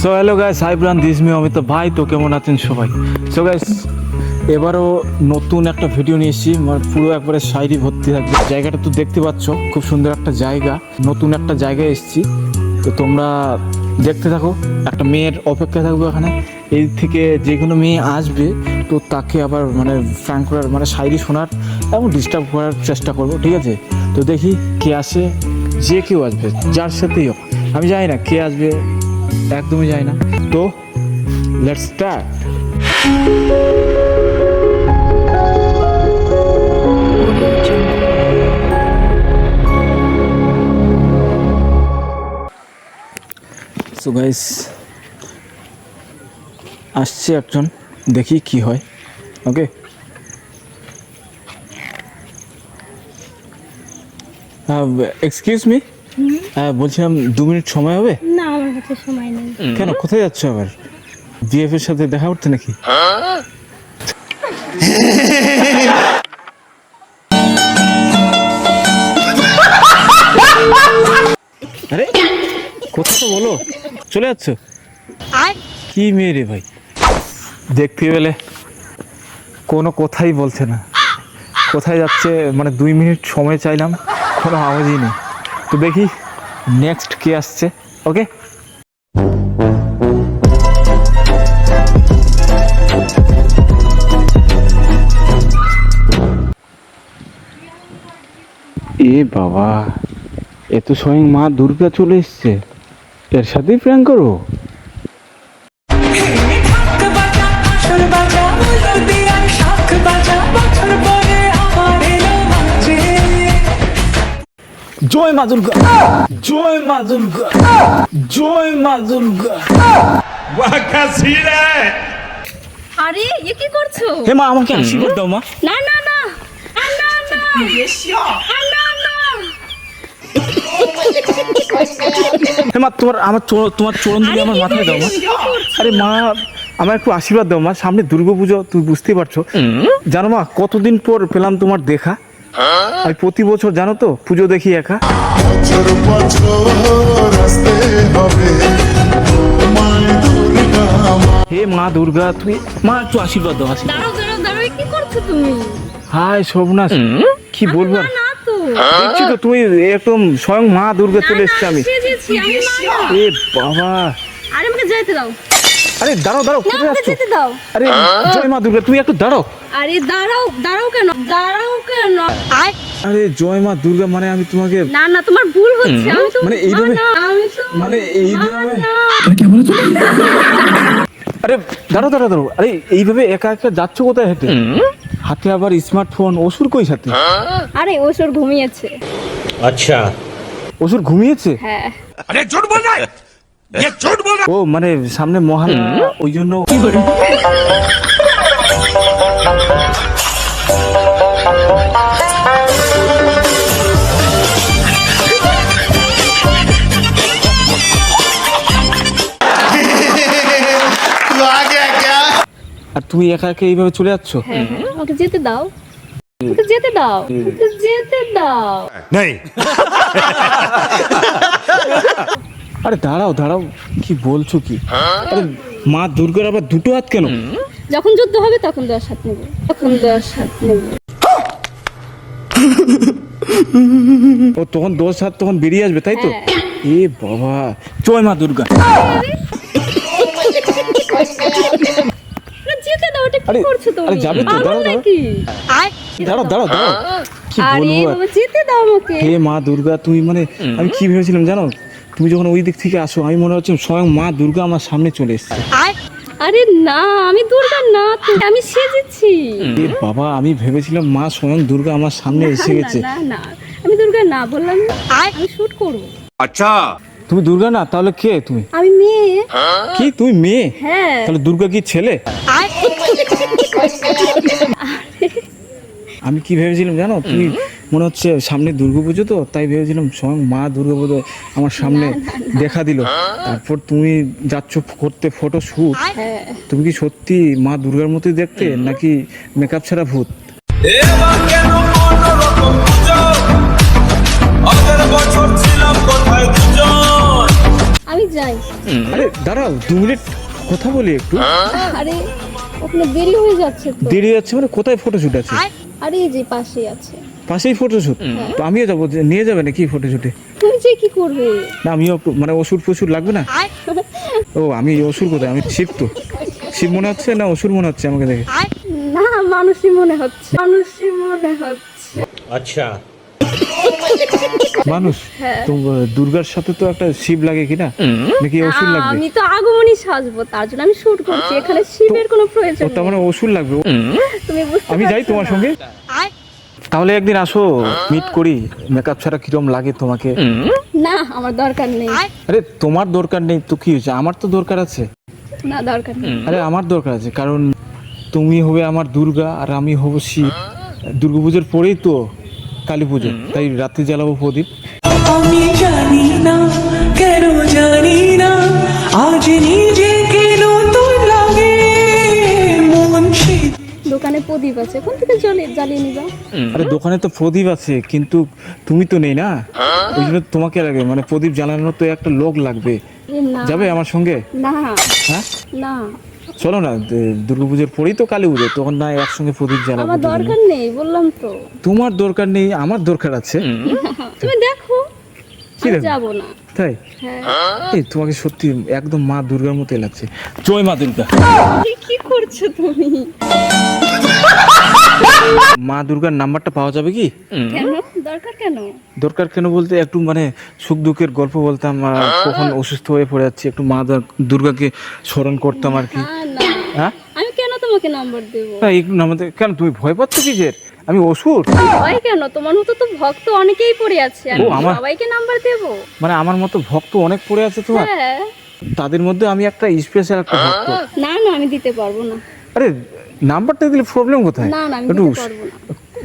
So hello guys, hi ব্রান, this me Amit ভাই। তো কেমন আছেন সবাই? সো গাইস, এবারও নতুন একটা ভিডিও নিয়ে এসেছি। মানে পুরো একবারে শায়রি ভর্তি থাকবে। জায়গাটা তো দেখতে পাচ্ছ, খুব সুন্দর একটা জায়গা, নতুন একটা জায়গায় এসেছি। তো তোমরা দেখতে থাকো, একটা মেয়ের অপেক্ষা থাকবে ওখানে। এই থেকে যে কোনো মেয়ে আসবে তো তাকে আবার মানে ফ্র্যাঙ্ক করার, মানে শায়রি শোনার এবং ডিস্টার্ব করার চেষ্টা করবো, ঠিক আছে? তো দেখি কে আসে, যে কেউ আসবে, যার সাথেই হোক। আমি জানি না কে আসবে, একদমই জানি না। তো লেটস স্টার্ট। সো গাইস, আসছে একজন, দেখি কি হয়। ওকে, এক্সকিউজ মি, বলছিলাম 2 মিনিট সময় হবে? না, আমার কাছে সময় নেই। কেন, কোথায় যাচ্ছ আবার? বিএফ এর সাথে দেখা করতে নাকি? আরে কথা তো বলো, চলে যাচ্ছ? কি মেয়ে রে ভাই, দেখতে পেলে কোনো কথাই বলছে না। কোথায় যাচ্ছে মানে 2 মিনিট সময় চাইলাম, কোনো আওয়াজই নেই। তো দেখি নেক্সট কে আসছে। ওকে, এ বাবা, এ তো স্বয়ং মা দুর্গা চলে এসছে। এর সাথেই প্র্যাঙ্ক করো? জয় মা দুর্গা, জয় মা দুর্গা, জয় মা দুর্গা। আরে এ কি করছো? হে মা, আমাকে আশীর্বাদ দাও মা। না না না না না না না। হে মা, তোমার চরণ দিয়ে আমার মাথায় দাও মা। আরে মা, আমার একটু আশীর্বাদ দাও মা। সামনে দুর্গাপুজো, তুই বুঝতেই পারছো। জানো মা, কতদিন পর পেলাম তোমার দেখা। আমি প্রতি বছর জানো তো পুজো দেখি একা। হে মা দুর্গা, তুই মা একটু আশীর্বাদ দাও। দাঁড়াও দাঁড়াও দাঁড়াও, এ কি করছো তুমি? হাই সর্বনাশ, কি বলবো আর। না তো, দেখছি তো তুমি একদম স্বয়ং মা দুর্গা চলে এসছে। আমি সেজেছি, আমি মা না। এ বাবা, আরে আমাকে যেতে দাও। আরে দাঁড়াও দাঁড়াও, না, কোথায় আমাকে যাচ্ছ? যেতে দাও। আরে জয় মা দুর্গা, তুমি একটু দাঁড়াও। আরে দাঁড়াও দাঁড়াও কেন? দাঁড়াও কেন? আরে জয় মা দুর্গা, মানে আমি তোমাকে না না, তোমার ভুল হচ্ছে। আমি তো মানে এইভাবে, না, আমি তো মানে এইভাবে, না। আরে দাঁড়াও দাঁড়াও দাঁড়াও, আরে এইভাবে একা একা যাচ্ছ কোথায় হেঁটে? হাতে আবার স্মার্টফোন। অসুর কই সাথে? আরে ওসর ঘুমিয়েছে। अच्छा, অসুর ঘুমিয়েছে? হ্যাঁ। अरे झूठ बोल रहा है, ये झूठ बोल रहा ও মানে সামনে মহালয়া, ওই জন্য। আর তুমি একা একা এইভাবে চলে যাচ্ছ? হ্যাঁ, আমাকে যেতে দাও, আমাকে যেতে দাও, আমাকে যেতে দাও। नहीं আরে দাঁড়াও দাঁড়াও, কি বলছো কি? আরে মা দুর্গার আবার দুটো হাত কেন? যখন যুদ্ধ হবে তখন 10 হাত নেব, তখন 10 হাত নেব। ও তখন 10 হাত তখন বেরিয়ে আসবে, তাই তো? হ্যাঁ। এ বাবা, জয় মা দুর্গা। যেতে দাও, এটা কি আরে, করছো তুমি? আরে যাবে তো, পাগল দাঁড়াও, দাঁড়াও। নাকি? দাঁড়াও দাঁড়াও দাঁড়াও, কি আরে বলবো আর। বাবা, যেতে দাও আমাকে। হে মা দুর্গা, তুমি মানে আমি কি ভেবেছিলাম জানো? তুমি যখন ওই দিক থেকে আসো, আমি মনে হচ্ছে স্বয়ং মা দুর্গা আমার সামনে চলে এসেছে। আরে না, আমি দুর্গা না তো, আমি সেজেছি। এ বাবা, আমি ভেবেছিলাম মা স্বয়ং দুর্গা আমার সামনে এসে গেছে। না না, আমি দুর্গা না, বললাম না। আমি শুট করব। अच्छा তুমি দুর্গা না, তাহলে কে তুমি? আমি মেয়ে। কি তুমি মেয়ে? হ্যাঁ। তাহলে দুর্গা কি ছেলে? আমি কি ভেবেছিলাম জানো, তুমি মনে হচ্ছে সামনে দুর্গাপুজো, তো তাই ভেবেছিলাম স্বয়ং মা দুর্গাপুজো আমার সামনে দেখা দিল। তারপর তুমি যাচ্ছ করতে ফটো শুট। হ্যাঁ। তুমি কি সত্যি মা দুর্গার মতোই দেখতে, নাকি মেকআপ ছাড়া ভূত? আমি জানি যাই। আরে দাঁড়াও 2 মিনিট কথা বলি একটু। আরে ওখানে দেরি হয়ে যাচ্ছে তো। দেরি যাচ্ছে মানে কোথায় ফটোশুট আছে? আরে এই যে পাশেই আছে। পাশেই ফটোশুট? তো আমিও যাবো, নিয়ে যাবে নাকি ফটোশুটে? তুমি যে কি করবে? না আমিও মানে ওষুধ ফসুর লাগবে না? ও আমি অসুর কোথায়? আমি শিব তো। শিব মনে হচ্ছে না অসুর মনে হচ্ছে আমাকে দেখে? না মানুষই মনে হচ্ছে, মানুষই মনে হচ্ছে। अच्छा মানুষ? হ্যাঁ। তো দুর্গার সাথে তো একটা শিব লাগে কিনা, নাকি অসুর লাগবে? আমি তো আগমনী সাজবো, তার জন্য আমি শুট করছি, এখানে শিবের কোনো প্রয়োজন ও তার নেই। মানে অসুর লাগবে? তুমি বুঝতে আমি যাই পারছো তোমার না? সঙ্গে? তাহলে একদিন আসো, মিট করি। মেকআপ ছাড়া কিরম লাগে তোমাকে? না আমার দরকার নেই। আরে তোমার দরকার নেই তো কি হয়েছে, আমার তো দরকার আছে। না দরকার নেই। আরে আমার দরকার আছে, কারণ তুমি হবে আমার দুর্গা আর আমি হব শিব। দুর্গাপুজোর পরেই তো কালী পুজো, তাই রাত্রি জ্বালাবো প্রদীপ। আমি জানি না কেন জানি না আজ নিজেকে নতুন লাগে মন সে দোকানে প্রদীপ আছে, কোন থেকে জ্বালিয়ে নিবা? আরে দোকানে তো প্রদীপ আছে, কিন্তু তুমি তো নেই না, ওই জন্য তোমাকে লাগে, মানে প্রদীপ জ্বালানোর তো একটা লোক লাগবে। এ না যাবে আমার সঙ্গে? না হ্যাঁ না চলো না, দুর্গাপুজোর পরেই তো কালী পুজো, তখন না একসঙ্গে প্রদীপ জ্বালাবো আমার দুজনে। দরকার নেই বললাম তো। তোমার দরকার নেই, আমার দরকার আছে। তুমি দেখো, কি আমি দেখবো? যাবো না। তাই? হ্যাঁ। এই তোমাকে সত্যি একদম মা দুর্গার মতোই লাগছে। জয় মা দুর্গা। কি করছো তুমি? মা দুর্গার নাম্বারটা পাওয়া যাবে কি? কেন দরকার কেন? দরকার কেন বলতে একটু মানে সুখ দুঃখের গল্প বলতাম, কখন অসুস্থ হয়ে পড়ে যাচ্ছি, একটু মা দুর্গাকে স্মরণ করতাম আর কি। না হ্যাঁ আমি কেন তোমাকে নাম্বার দেবো? না, একটু নামাতে কেন? তুমি ভয় পাচ্ছ কিসের? আমি অসুর? ভয় কেন? তোমার মতো তো ভক্ত অনেকেই পড়ে আছে, আমি ও, আমার- সবাইকে নাম্বার দেবো? মানে আমার মতো ভক্ত অনেক পড়ে আছে তোমার, হ্যাঁ। তাদের মধ্যে আমি একটা স্পেশাল একটা ভক্ত। না না আমি দিতে পারবো না। আরে নাম্বারটা দিলে প্রবলেম কোথায়? না না আমি একটু দিতে পারবো না।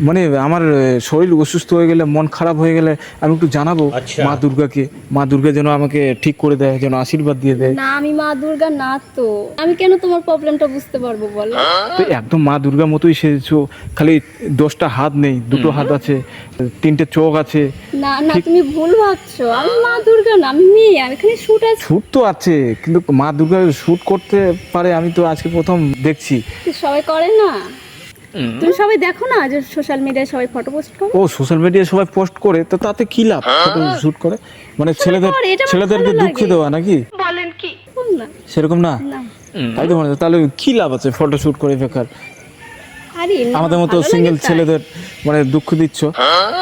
মানে আমার শরীর অসুস্থ হয়ে গেলে, মন খারাপ হয়ে গেলে আমি একটু জানাবো আচ্ছা। মা দুর্গাকে। মা দুর্গা যেন আমাকে ঠিক করে দেয়, যেন আশীর্বাদ দিয়ে দেয়। না আমি মা দুর্গা না তো, আমি কেন তোমার প্রবলেমটা বুঝতে পারবো বলো? তো একদম মা দুর্গার মতোই সেজেছো, খালি 10টা হাত নেই, 2টো হাত আছে, 3টে চোখ আছে। না না তুমি ভুল ভাবছো, আমি মা দুর্গা না, আমি মেয়ে, আমি এখানে শুট আছি। শুট তো আছে, কিন্তু মা দুর্গা শুট করতে পারে আমি তো আজকে প্রথম দেখছি। সবাই করে না? তুমি সবাই দেখো না যে সোশ্যাল মিডিয়ায় সবাই ফটো পোস্ট করে? ও সোশ্যাল মিডিয়ায় সবাই পোস্ট করে, তো তাতে কি লাভ? ফটো শুট করে মানে করে, এটা আমার ছেলেদেরকে ভালো দুঃখ লাগে। দেওয়া নাকি? বল না। সেরকম না? না তাই তো মনে হয়। তাহলে কি লাভ আছে ফটো শুট করে বেকার? আরে না, আমাদের মতো ভালো লাগে সিঙ্গেল তাই। ছেলেদের মানে দুঃখ দিচ্ছ।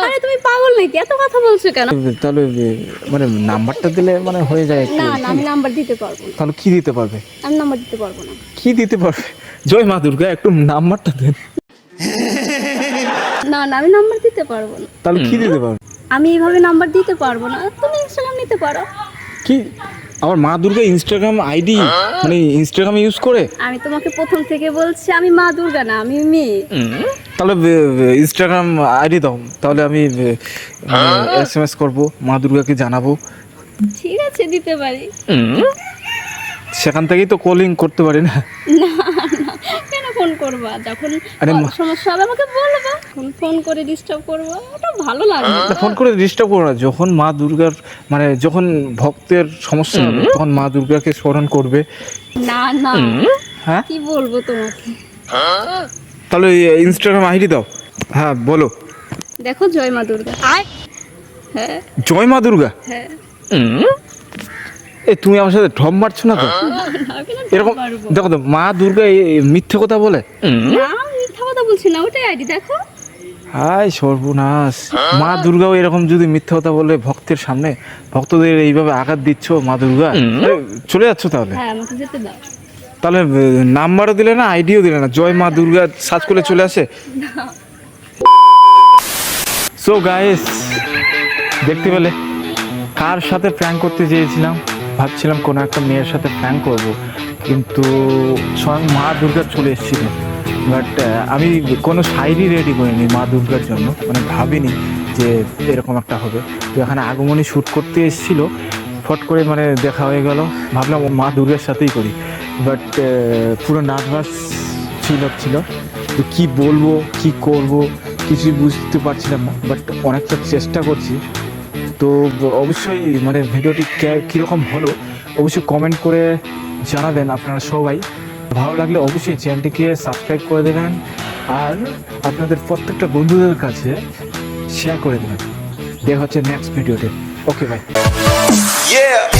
আরে তুমি পাগল নাকি, এত কথা বলছো কেন? তাহলে মানে নাম্বারটা দিলে মানে হয়ে যায় একটু। না না আমি নাম্বার দিতে পারবো না, তাহলে কি দিতে পারবে? আমি নাম্বার দিতে পারবো না। কি দিতে পারবে? জয় মা দুর্গা, একটু নাম্বারটা দেন। না না আমি নাম্বার দিতে পারবো না, তাহলে কি দিতে পারবে? আমি এইভাবে নাম্বার দিতে পারবো না। তুমি ইনস্টাগ্রাম নিতে পারো। কি আমার মা দুর্গা ইনস্টাগ্রাম আইডি, মানে ইনস্টাগ্রাম ইউজ করে? আমি তোমাকে প্রথম থেকে বলছি আমি মা দুর্গা না, আমি মেয়ে। তাহলে ইনস্টাগ্রাম আইডি দাও, তাহলে আমি SMS করবো, মা দুর্গাকে জানাবো। ঠিক আছে দিতে পারি। সেখান থেকেই তো কলিং করতে পারি না? না না কেন ফোন করবা? যখন আরে সমস্যা হবে আমাকে বলবা, ফোন করে ডিস্টার্ব করবো, ওটা ভালো লাগবে না। ফোন করে ডিস্টার্ব করো না। যখন মা দুর্গার মানে যখন ভক্তের সমস্যা হবে তখন মা দুর্গাকে স্মরণ করবে। না না হ্যাঁ কি বলবো তোমাকে? তাহলে ইনস্টাগ্রাম আইডি দাও। হ্যাঁ বলো। দেখো জয় মা দুর্গা। হ্যাঁ জয় মা দুর্গা? হ্যাঁ। এই তুমি আমার সাথে ঢপ মারছো না তো? না, কেন এরকম পারবো? দেখো তো, মা দুর্গা মিথ্যে কথা বলে? না আমি মিথ্যা কথা বলছি না, ওটাই আইডি দেখো। হাই সর্বনাশ! মা দুর্গাও এরকম যদি মিথ্যে কথা বলে ভক্তের সামনে, ভক্তদের এইভাবে আঘাত দিচ্ছ মা দুর্গা, আরে, চলে যাচ্ছ তাহলে? হ্যাঁ আমাকে যেতে দাও। তাহলে নাম্বারও দিলে না, আইডিও দিলে না, জয় মা দুর্গা সার্চ করলে চলে আসে। সো গাইস, দেখতে পেলে কার সাথে প্র্যাঙ্ক করতে চেয়েছিলাম? ভাবছিলাম কোনো একটা মেয়ের সাথে প্র্যাঙ্ক করব, কিন্তু স্বয়ং মা দুর্গা চলে এসেছিল। বাট আমি কোনো শাড়ি রেডি করিনি মা দুর্গার জন্য, মানে ভাবিনি যে এরকম একটা হবে। তো এখানে আগমনী শ্যুট করতে এসেছিলো, ফট করে মানে দেখা হয়ে গেল, ভাবলাম ও মা দুর্গার সাথেই করি। বাট পুরো নার্ভাস ফিল হচ্ছিল, তো কী বলবো কী করব কিছুই বুঝতে পারছিলাম না। বাট অনেকটা চেষ্টা করছি। তো অবশ্যই মানে ভিডিওটি কীরকম হলো অবশ্যই কমেন্ট করে জানাবেন আপনারা সবাই। ভালো লাগলে অবশ্যই চ্যানেলটিকে সাবস্ক্রাইব করে দেবেন আর আপনাদের প্রত্যেকটা বন্ধুদের কাছে শেয়ার করে দেবেন। দেখা হচ্ছে নেক্সট ভিডিওতে। ওকে ভাই। Yeah.